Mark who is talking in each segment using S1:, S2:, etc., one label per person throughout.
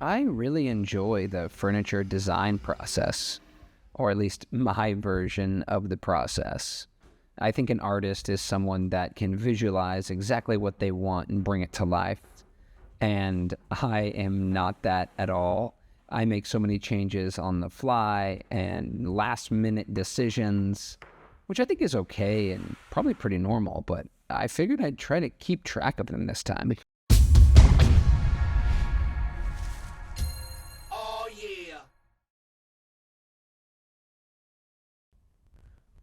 S1: I really enjoy the furniture design process, or at least my version of the process. I think an artist is someone that can visualize exactly what they want and bring it to life. And I am not that at all. I make so many changes on the fly and last minute decisions, which I think is okay and probably pretty normal, but I figured I'd try to keep track of them this time.
S2: Oh yeah.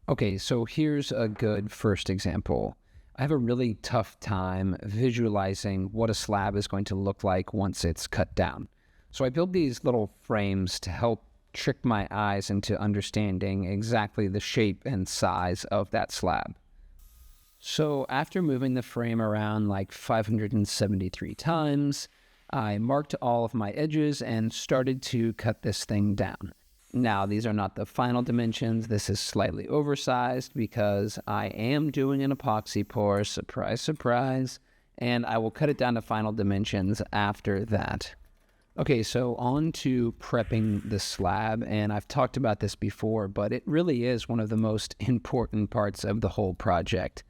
S1: Okay, so here's a good first example. I have a really tough time visualizing what a slab is going to look like once it's cut down. So I build these little frames to help trick my eyes into understanding exactly the shape and size of that slab. So after moving the frame around like 573 times, I marked all of my edges and started to cut this thing down. Now, these are not the final dimensions. This is slightly oversized because I am doing an epoxy pour, surprise, surprise, and I will cut it down to final dimensions after that. Okay, so on to prepping the slab, and I've talked about this before, but it really is one of the most important parts of the whole project.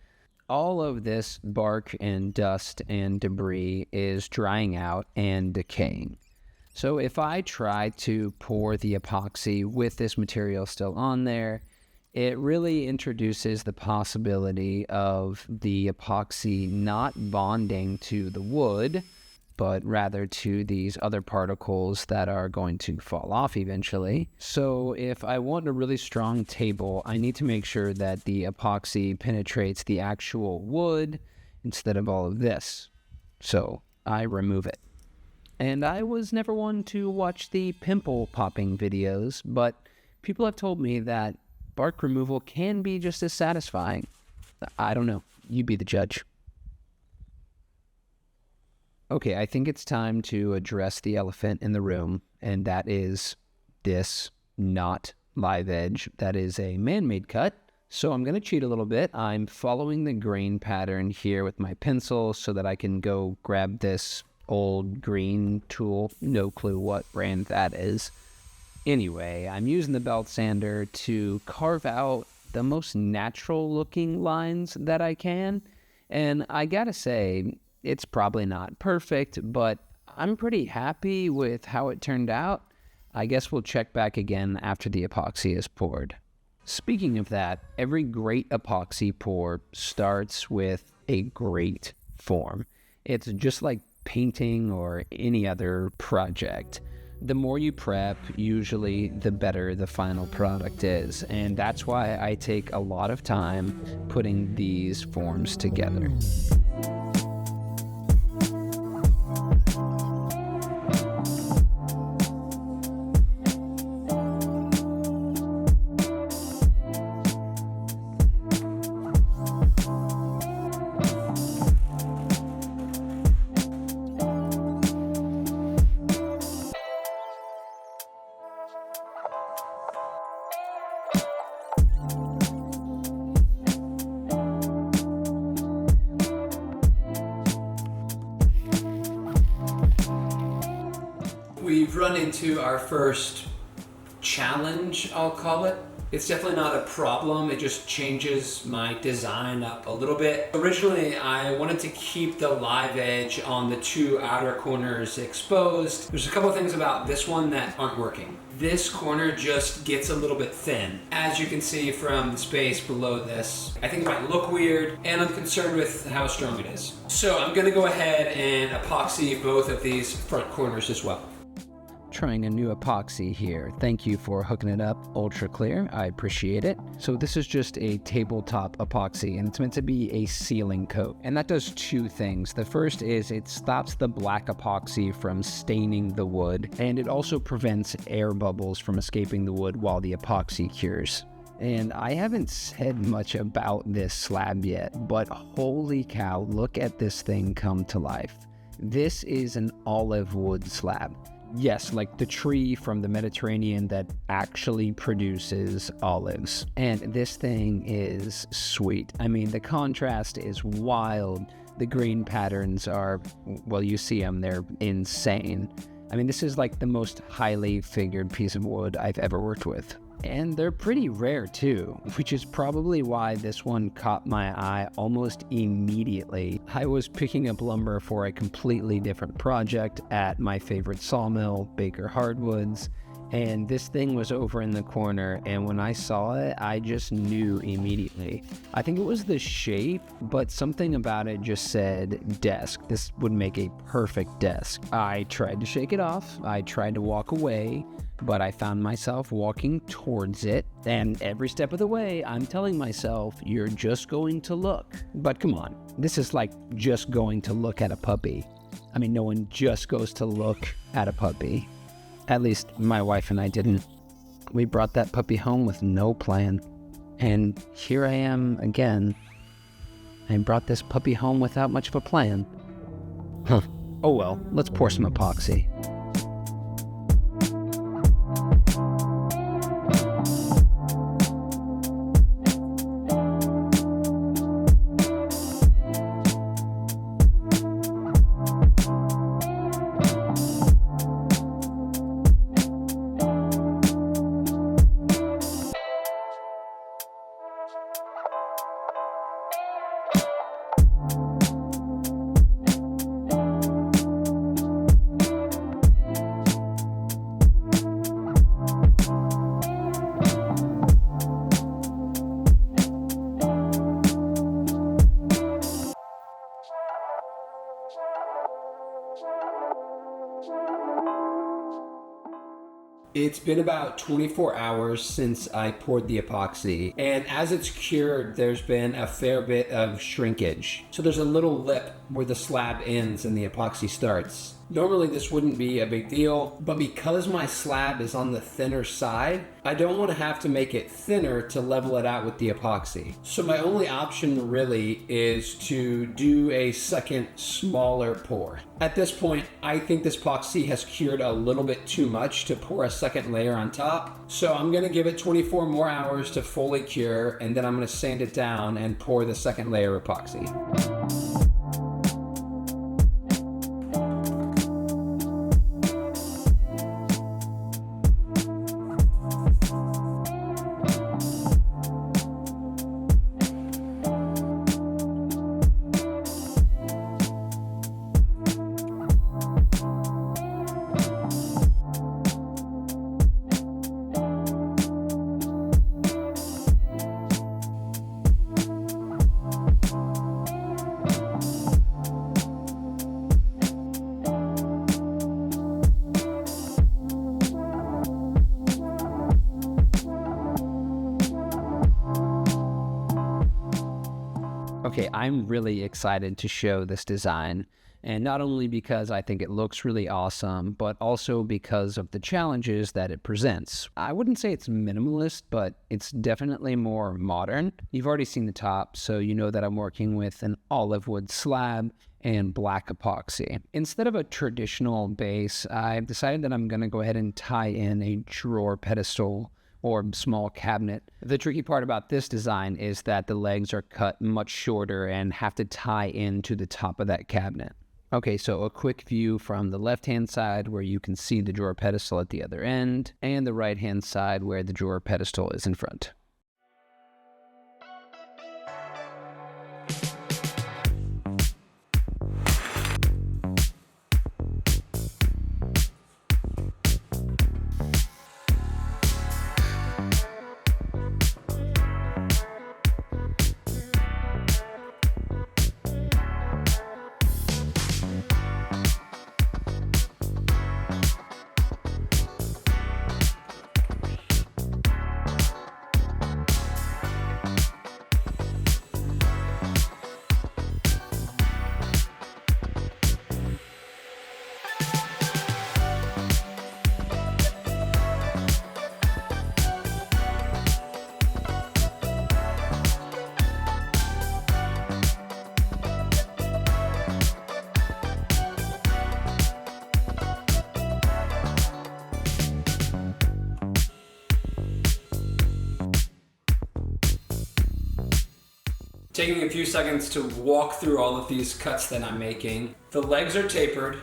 S1: All of this bark and dust and debris is drying out and decaying. So if I try to pour the epoxy with this material still on there, it really introduces the possibility of the epoxy not bonding to the wood, but rather to these other particles that are going to fall off eventually. So if I want a really strong table, I need to make sure that the epoxy penetrates the actual wood instead of all of this. So I remove it. And I was never one to watch the pimple popping videos, but people have told me that bark removal can be just as satisfying. I don't know. You be the judge. Okay, I think it's time to address the elephant in the room, and that is this not live edge. That is a man-made cut. So I'm going to cheat a little bit. I'm following the grain pattern here with my pencil so that I can go grab this old green tool. No clue what brand that is. Anyway, I'm using the belt sander to carve out the most natural looking lines that I can. And I gotta say, it's probably not perfect, but I'm pretty happy with how it turned out. I guess we'll check back again after the epoxy is poured. Speaking of that, every great epoxy pour starts with a great form. It's just like painting or any other project. The more you prep, usually the better the final product is, and that's why I take a lot of time putting these forms together.
S3: We've run into our first challenge, I'll call it. It's definitely not a problem, it just changes my design up a little bit. Originally, I wanted to keep the live edge on the two outer corners exposed. There's a couple of things about this one that aren't working. This corner just gets a little bit thin. As you can see from the space below this, I think it might look weird, and I'm concerned with how strong it is. So I'm gonna go ahead and epoxy both of these front corners as well.
S1: Trying a new epoxy here. Thank you for hooking it up ultra clear. I appreciate it. So this is just a tabletop epoxy, and it's meant to be a sealing coat. And that does two things. The first is it stops the black epoxy from staining the wood, and it also prevents air bubbles from escaping the wood while the epoxy cures. And I haven't said much about this slab yet, but holy cow, look at this thing come to life. This is an Olivewood slab. Yes, like the tree from the Mediterranean that actually produces olives. And this thing is sweet. I mean, the contrast is wild. The green patterns are, well, you see them, they're insane. I mean, this is like the most highly figured piece of wood I've ever worked with. And they're pretty rare too, which is probably why this one caught my eye almost immediately. I was picking up lumber for a completely different project at my favorite sawmill, Baker Hardwoods, and this thing was over in the corner, and when I saw it, I just knew immediately. I think it was the shape, but something about it just said desk. This would make a perfect desk. I tried to shake it off, I tried to walk away, but I found myself walking towards it, and every step of the way, I'm telling myself, you're just going to look. But come on, this is like just going to look at a puppy. I mean, no one just goes to look at a puppy. At least my wife and I didn't. We brought that puppy home with no plan. And here I am again. I brought this puppy home without much of a plan. Huh. Oh well, let's pour some epoxy.
S3: It's been about 24 hours since I poured the epoxy, and as it's cured, there's been a fair bit of shrinkage. So there's a little lip where the slab ends and the epoxy starts. Normally this wouldn't be a big deal, but because my slab is on the thinner side, I don't want to have to make it thinner to level it out with the epoxy. So my only option really is to do a second smaller pour. At this point, I think this epoxy has cured a little bit too much to pour a second layer on top. So I'm going to give it 24 more hours to fully cure, and then I'm going to sand it down and pour the second layer of epoxy.
S1: Okay, I'm really excited to show this design, and not only because I think it looks really awesome, but also because of the challenges that it presents. I wouldn't say it's minimalist, but it's definitely more modern. You've already seen the top, so you know that I'm working with an Olivewood slab and black epoxy. Instead of a traditional base, I've decided that I'm going to go ahead and tie in a drawer pedestal or small cabinet. The tricky part about this design is that the legs are cut much shorter and have to tie into the top of that cabinet. Okay, so a quick view from the left-hand side where you can see the drawer pedestal at the other end, and the right-hand side where the drawer pedestal is in front.
S3: Taking a few seconds to walk through all of these cuts that I'm making. The legs are tapered.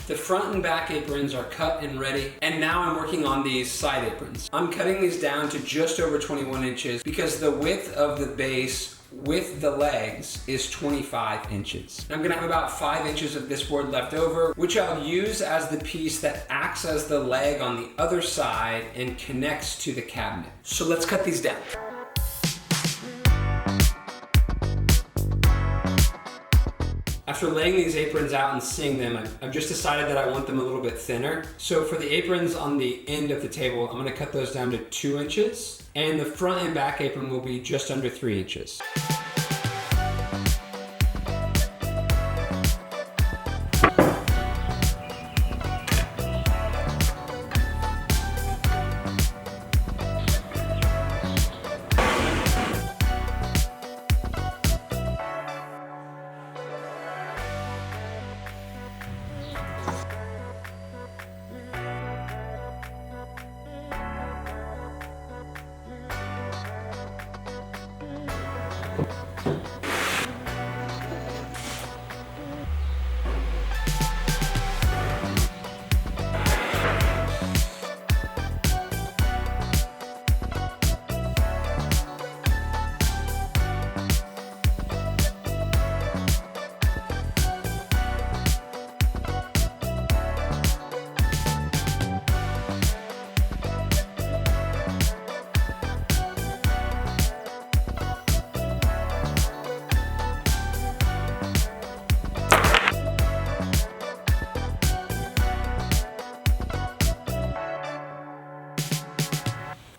S3: The front and back aprons are cut and ready, and now I'm working on these side aprons. I'm cutting these down to just over 21 inches because the width of the base with the legs is 25 inches. I'm gonna have about 5 inches of this board left over, which I'll use as the piece that acts as the leg on the other side and connects to the cabinet. So let's cut these down. After laying these aprons out and seeing them, I've just decided that I want them a little bit thinner. So for the aprons on the end of the table, I'm gonna cut those down to 2 inches, and the front and back apron will be just under 3 inches.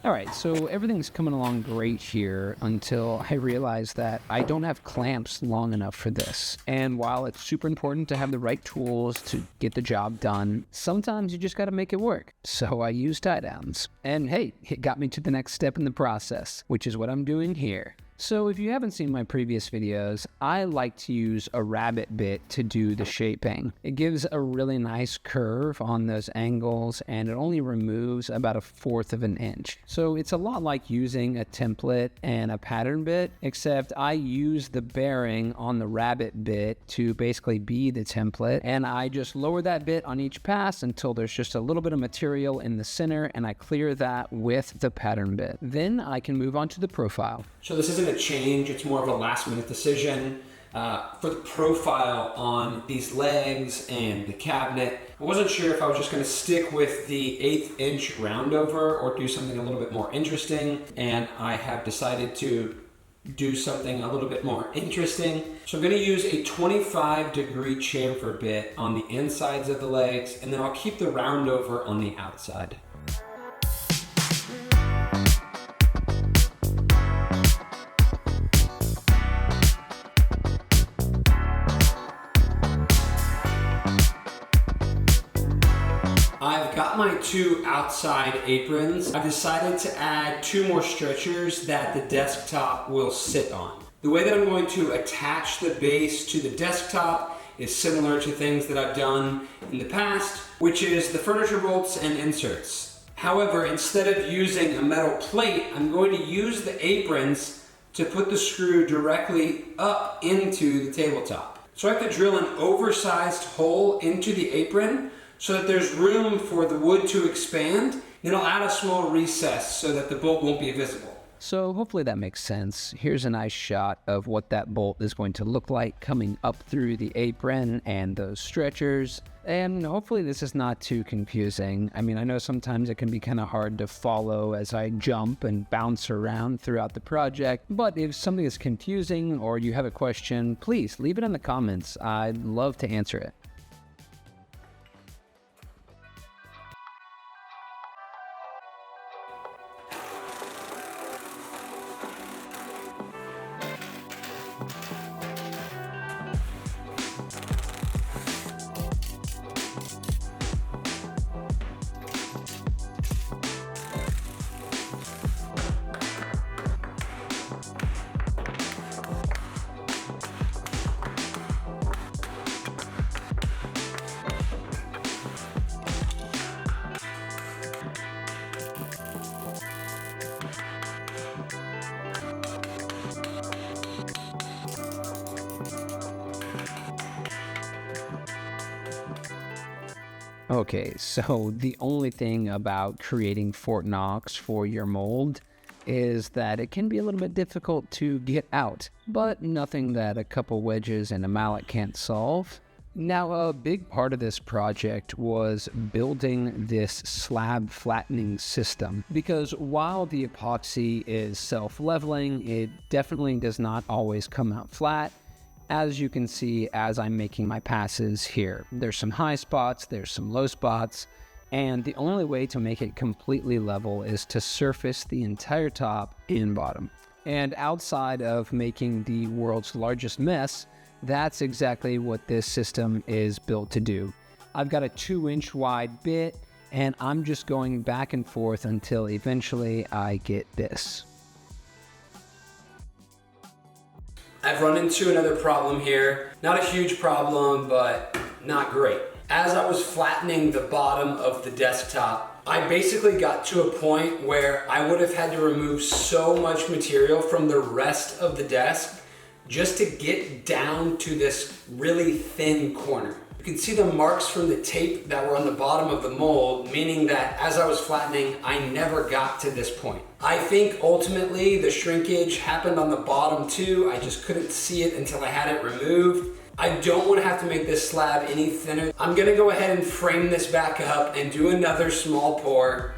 S1: All right, so everything's coming along great here until I realize that I don't have clamps long enough for this. And while it's super important to have the right tools to get the job done, sometimes you just got to make it work. So I use tie downs. And hey, it got me to the next step in the process, which is what I'm doing here. So if you haven't seen my previous videos, I like to use a rabbet bit to do the shaping. It gives a really nice curve on those angles, and it only removes about 1/4 of an inch. So it's a lot like using a template and a pattern bit, except I use the bearing on the rabbet bit to basically be the template, and I just lower that bit on each pass until there's just a little bit of material in the center, and I clear that with the pattern bit. Then I can move on to the profile.
S3: So this isn't a change, it's more of a last minute decision. For the profile on these legs and the cabinet, I wasn't sure if I was just going to stick with the 1/8 inch roundover or do something a little bit more interesting, and I have decided to do something a little bit more interesting. So I'm going to use a 25-degree chamfer bit on the insides of the legs, and then I'll keep the roundover on the outside. I've got my 2 outside aprons. I've decided to add 2 more stretchers that the desktop will sit on. The way that I'm going to attach the base to the desktop is similar to things that I've done in the past, which is the furniture bolts and inserts. However, instead of using a metal plate, I'm going to use the aprons to put the screw directly up into the tabletop. So I have to drill an oversized hole into the apron so that there's room for the wood to expand. Then I'll add a small recess so that the bolt won't be visible.
S1: So hopefully that makes sense. Here's a nice shot of what that bolt is going to look like coming up through the apron and those stretchers. And hopefully this is not too confusing. I mean, I know sometimes it can be kind of hard to follow as I jump and bounce around throughout the project. But if something is confusing or you have a question, please leave it in the comments. I'd love to answer it. Okay, so the only thing about creating Fort Knox for your mold is that it can be a little bit difficult to get out, but nothing that a couple wedges and a mallet can't solve. Now, a big part of this project was building this slab flattening system, because while the epoxy is self-leveling, it definitely does not always come out flat. As you can see as I'm making my passes here, there's some high spots, there's some low spots, and the only way to make it completely level is to surface the entire top and bottom. And outside of making the world's largest mess, that's exactly what this system is built to do. I've got a 2-inch wide bit, and I'm just going back and forth until eventually I get this.
S3: I've run into another problem here. Not a huge problem, but not great. As I was flattening the bottom of the desktop, I basically got to a point where I would have had to remove so much material from the rest of the desk just to get down to this really thin corner. You can see the marks from the tape that were on the bottom of the mold, meaning that as I was flattening, I never got to this point. I think ultimately the shrinkage happened on the bottom too. I just couldn't see it until I had it removed. I don't want to have to make this slab any thinner. I'm gonna go ahead and frame this back up and do another small pour.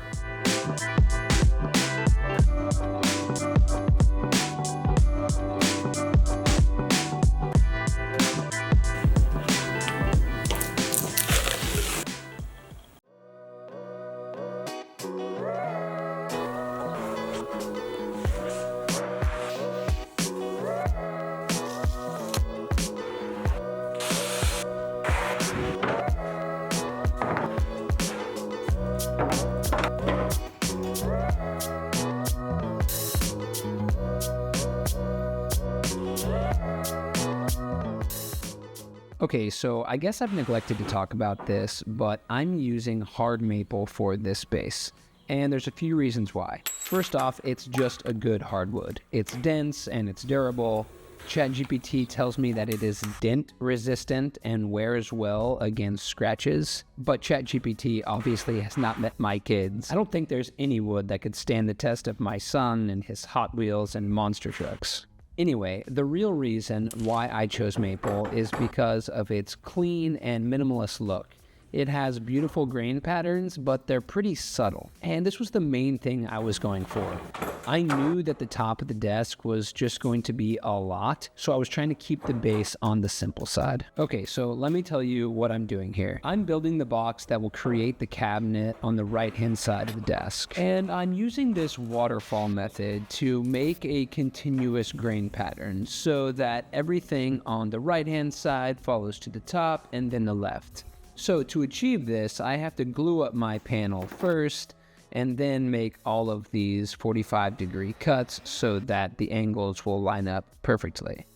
S1: Okay, so I guess I've neglected to talk about this, but I'm using hard maple for this base. And there's a few reasons why. First off, it's just a good hardwood. It's dense and it's durable. ChatGPT tells me that it is dent resistant and wears well against scratches, but ChatGPT obviously has not met my kids. I don't think there's any wood that could stand the test of my son and his Hot Wheels and monster trucks. Anyway, the real reason why I chose maple is because of its clean and minimalist look. It has beautiful grain patterns, but they're pretty subtle. And this was the main thing I was going for. I knew that the top of the desk was just going to be a lot, so I was trying to keep the base on the simple side. Okay, so let me tell you what I'm doing here. I'm building the box that will create the cabinet on the right-hand side of the desk. And I'm using this waterfall method to make a continuous grain pattern so that everything on the right-hand side follows to the top and then the left. So to achieve this, I have to glue up my panel first and then make all of these 45-degree cuts so that the angles will line up perfectly.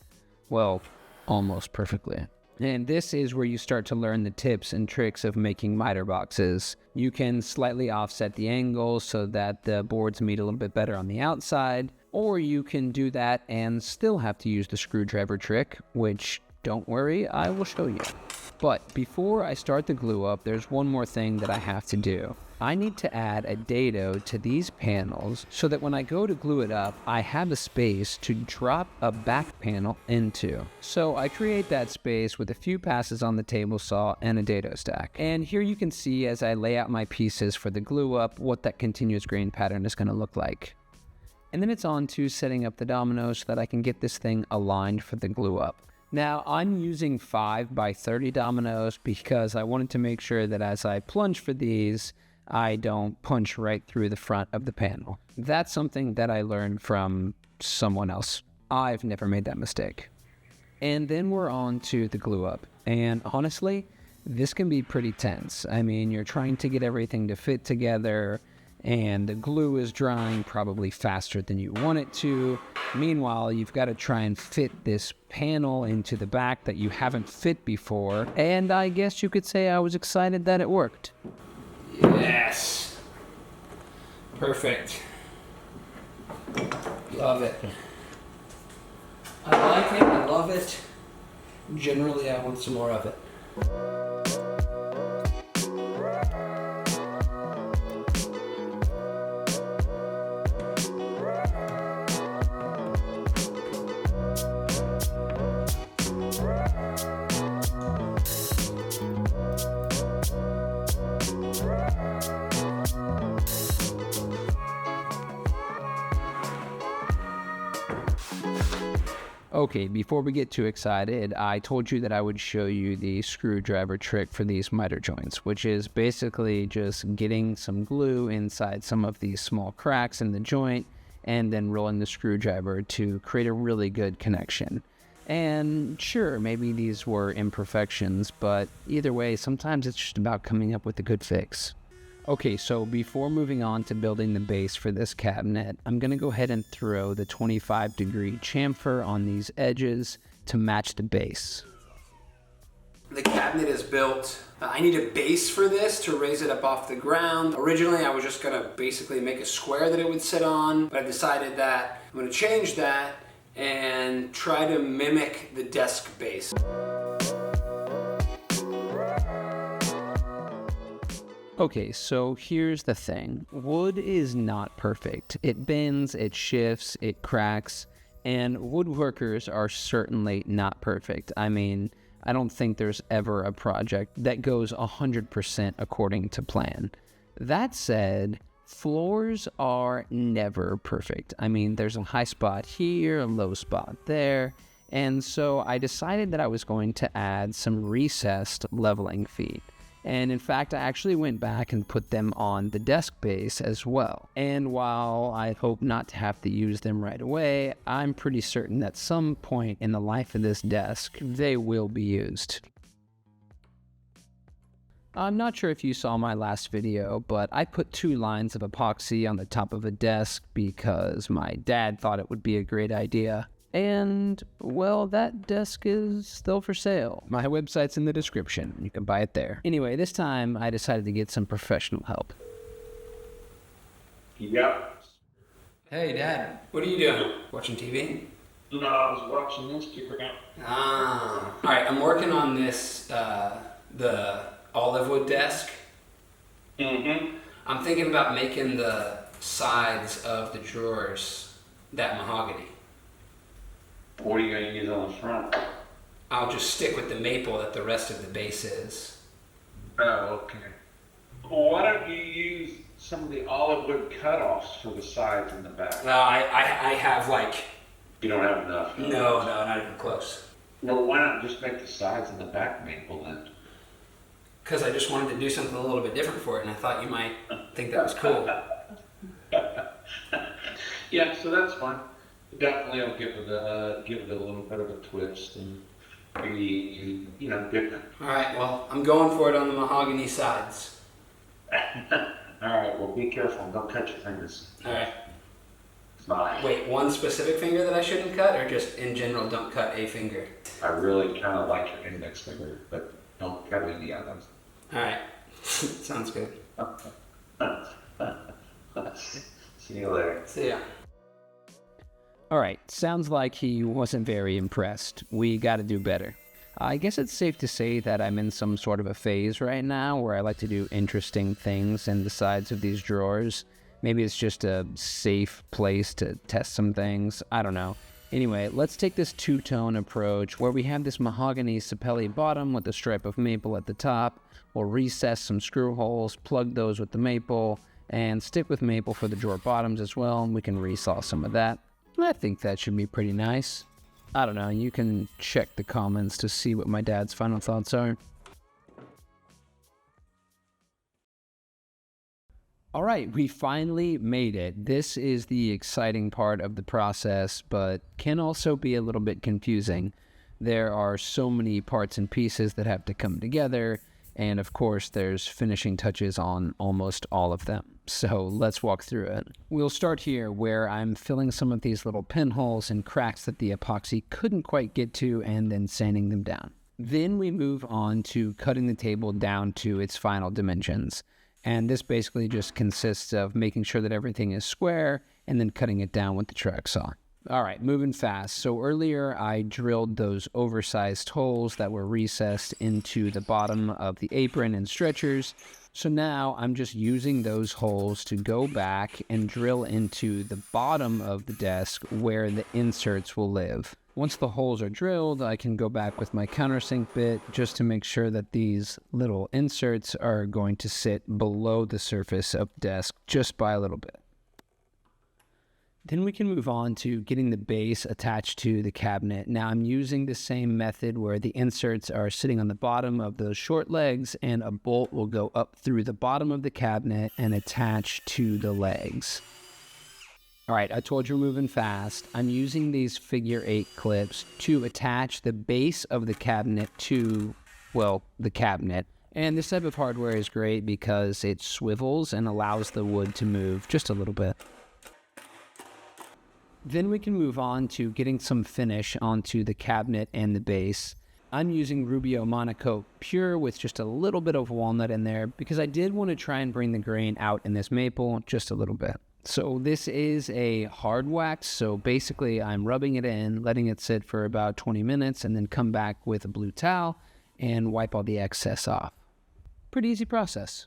S1: Well, almost perfectly. And this is where you start to learn the tips and tricks of making miter boxes. You can slightly offset the angles so that the boards meet a little bit better on the outside, or you can do that and still have to use the screwdriver trick, which, don't worry, I will show you. But before I start the glue up, there's one more thing that I have to do. I need to add a dado to these panels so that when I go to glue it up, I have a space to drop a back panel into. So I create that space with a few passes on the table saw and a dado stack. And here you can see as I lay out my pieces for the glue up what that continuous grain pattern is going to look like. And then it's on to setting up the dominoes so that I can get this thing aligned for the glue up. Now, I'm using 5x30 dominoes because I wanted to make sure that as I plunge for these, I don't punch right through the front of the panel. That's something that I learned from someone else. I've never made that mistake. And then we're on to the glue up. And honestly, this can be pretty tense. I mean, you're trying to get everything to fit together, and the glue is drying probably faster than you want it to. Meanwhile, you've got to try and fit this panel into the back that you haven't fit before, and I guess you could say I was excited that it worked.
S3: Yes. Perfect. Love it. I like it, I love it. Generally, I want some more of it.
S1: Okay, before we get too excited, I told you that I would show you the screwdriver trick for these miter joints, which is basically just getting some glue inside some of these small cracks in the joint and then rolling the screwdriver to create a really good connection. And sure, maybe these were imperfections, but either way, sometimes it's just about coming up with a good fix. Okay, so before moving on to building the base for this cabinet, I'm going to go ahead and throw the 25-degree chamfer on these edges to match the base.
S3: The cabinet is built. I need a base for this to raise it up off the ground. Originally, I was just going to basically make a square that it would sit on, but I decided that I'm going to change that and try to mimic the desk base.
S1: Okay, so here's the thing. Wood is not perfect. It bends, it shifts, it cracks, and woodworkers are certainly not perfect. I mean, I don't think there's ever a project that goes 100% according to plan. That said, floors are never perfect. I mean, there's a high spot here, a low spot there, and so I decided that I was going to add some recessed leveling feet. And in fact, I actually went back and put them on the desk base as well. And while I hope not to have to use them right away, I'm pretty certain that some point in the life of this desk, they will be used. I'm not sure if you saw my last video, but I put 2 lines of epoxy on the top of a desk because my dad thought it would be a great idea. And, well, that desk is still for sale. My website's in the description. You can buy it there. Anyway, this time I decided to get some professional help.
S2: Yep.
S3: Hey, Dad. What are you doing? Watching TV?
S2: No, I was watching this keeper now.
S3: Ah. All right, I'm working on this, the Olivewood desk.
S2: Mm-hmm.
S3: I'm thinking about making the sides of the drawers that mahogany.
S2: What are you going to use on the front?
S3: I'll just stick with the maple that the rest of the base is.
S2: Oh, okay. Well, why don't you use some of the olive wood cutoffs for the sides and the back?
S3: No, I have like...
S2: You don't have enough?
S3: No, not even close.
S2: Well, why not just make the sides and the back maple then?
S3: Because I just wanted to do something a little bit different for it, and I thought you might think that was cool.
S2: Yeah, so that's fine. Definitely, I'll give it a little bit of a twist and maybe, different.
S3: All right, well, I'm going for it on the mahogany sides.
S2: All right, well, be careful. Don't cut your fingers.
S3: All right.
S2: Bye.
S3: Wait, one specific finger that I shouldn't cut, or just in general, don't cut a finger?
S2: I really kind of like your index finger, but don't cut any others.
S3: All right. Sounds good.
S2: See you later.
S3: See ya.
S1: Alright, sounds like he wasn't very impressed. We gotta do better. I guess it's safe to say that I'm in some sort of a phase right now where I like to do interesting things in the sides of these drawers. Maybe it's just a safe place to test some things. I don't know. Anyway, let's take this two-tone approach where we have this mahogany sapelli bottom with a stripe of maple at the top. We'll recess some screw holes, plug those with the maple, and stick with maple for the drawer bottoms as well, and we can resaw some of that. I think that should be pretty nice. I don't know, you can check the comments to see what my dad's final thoughts are. Alright, we finally made it. This is the exciting part of the process, but can also be a little bit confusing. There are so many parts and pieces that have to come together, and of course there's finishing touches on almost all of them. So let's walk through it. We'll start here where I'm filling some of these little pinholes and cracks that the epoxy couldn't quite get to and then sanding them down. Then we move on to cutting the table down to its final dimensions. And this basically just consists of making sure that everything is square and then cutting it down with the track saw. All right, moving fast. So earlier I drilled those oversized holes that were recessed into the bottom of the apron and stretchers. So now I'm just using those holes to go back and drill into the bottom of the desk where the inserts will live. Once the holes are drilled, I can go back with my countersink bit just to make sure that these little inserts are going to sit below the surface of the desk just by a little bit. Then we can move on to getting the base attached to the cabinet. Now I'm using the same method where the inserts are sitting on the bottom of those short legs and a bolt will go up through the bottom of the cabinet and attach to the legs. All right, I told you we're moving fast. I'm using these figure 8 clips to attach the base of the cabinet to, well, the cabinet. And this type of hardware is great because it swivels and allows the wood to move just a little bit. Then we can move on to getting some finish onto the cabinet and the base. I'm using Rubio Monocoat Pure with just a little bit of walnut in there because I did want to try and bring the grain out in this maple just a little bit. So this is a hard wax, so basically I'm rubbing it in, letting it sit for about 20 minutes, and then come back with a blue towel and wipe all the excess off. Pretty easy process.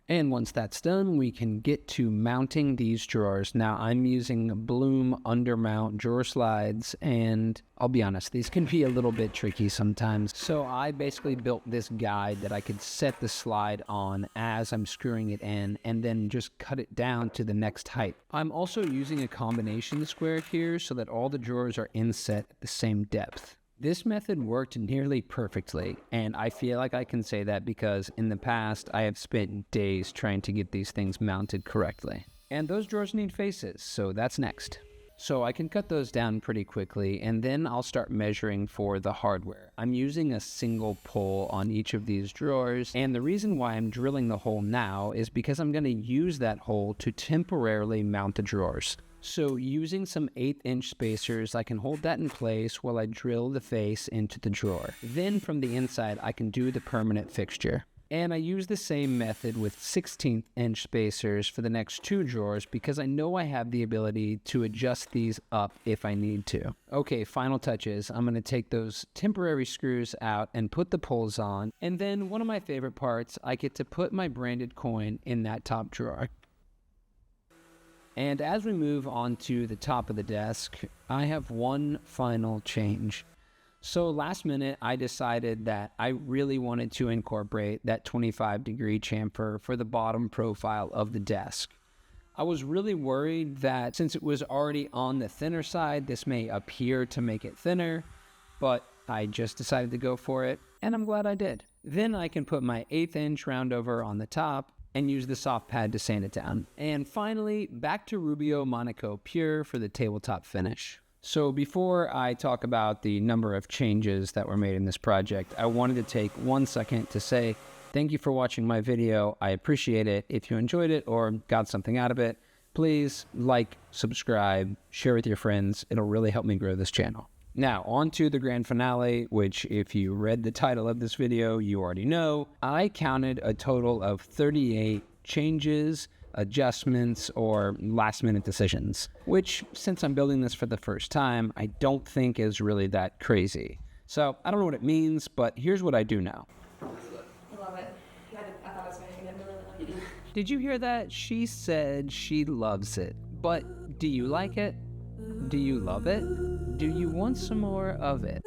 S1: And once that's done, we can get to mounting these drawers. Now I'm using Bloom undermount drawer slides, and I'll be honest, these can be a little bit tricky sometimes. So I basically built this guide that I could set the slide on as I'm screwing it in and then just cut it down to the next height. I'm also using a combination square here so that all the drawers are inset at the same depth. This method worked nearly perfectly, and I feel like I can say that because in the past I have spent days trying to get these things mounted correctly. And those drawers need faces, so that's next. So I can cut those down pretty quickly, and then I'll start measuring for the hardware. I'm using a single pull on each of these drawers, and the reason why I'm drilling the hole now is because I'm going to use that hole to temporarily mount the drawers. So using some 1/8-inch spacers, I can hold that in place while I drill the face into the drawer. Then from the inside, I can do the permanent fixture. And I use the same method with 16-inch spacers for the next 2 drawers because I know I have the ability to adjust these up if I need to. Okay, final touches. I'm going to take those temporary screws out and put the pulls on. And then one of my favorite parts, I get to put my branded coin in that top drawer. And as we move on to the top of the desk, I have one final change. So last minute, I decided that I really wanted to incorporate that 25-degree chamfer for the bottom profile of the desk. I was really worried that since it was already on the thinner side, this may appear to make it thinner, but I just decided to go for it, and I'm glad I did. Then I can put my 1/8-inch roundover on the top and use the soft pad to sand it down. And finally, back to Rubio Monocoat Pure for the tabletop finish. So before I talk about the number of changes that were made in this project, I wanted to take 1 second to say thank you for watching my video. I appreciate it. If you enjoyed it or got something out of it, please like, subscribe, share with your friends. It'll really help me grow this channel. Now, on to the grand finale, which if you read the title of this video, you already know. I counted a total of 38 changes, adjustments, or last-minute decisions, which, since I'm building this for the first time, I don't think is really that crazy. So, I don't know what it means, but here's what I do know.
S4: I love it. I thought I was going to really like it.
S1: Did you hear that? She said she loves it. But do you like it? Do you love it? Do you want some more of it?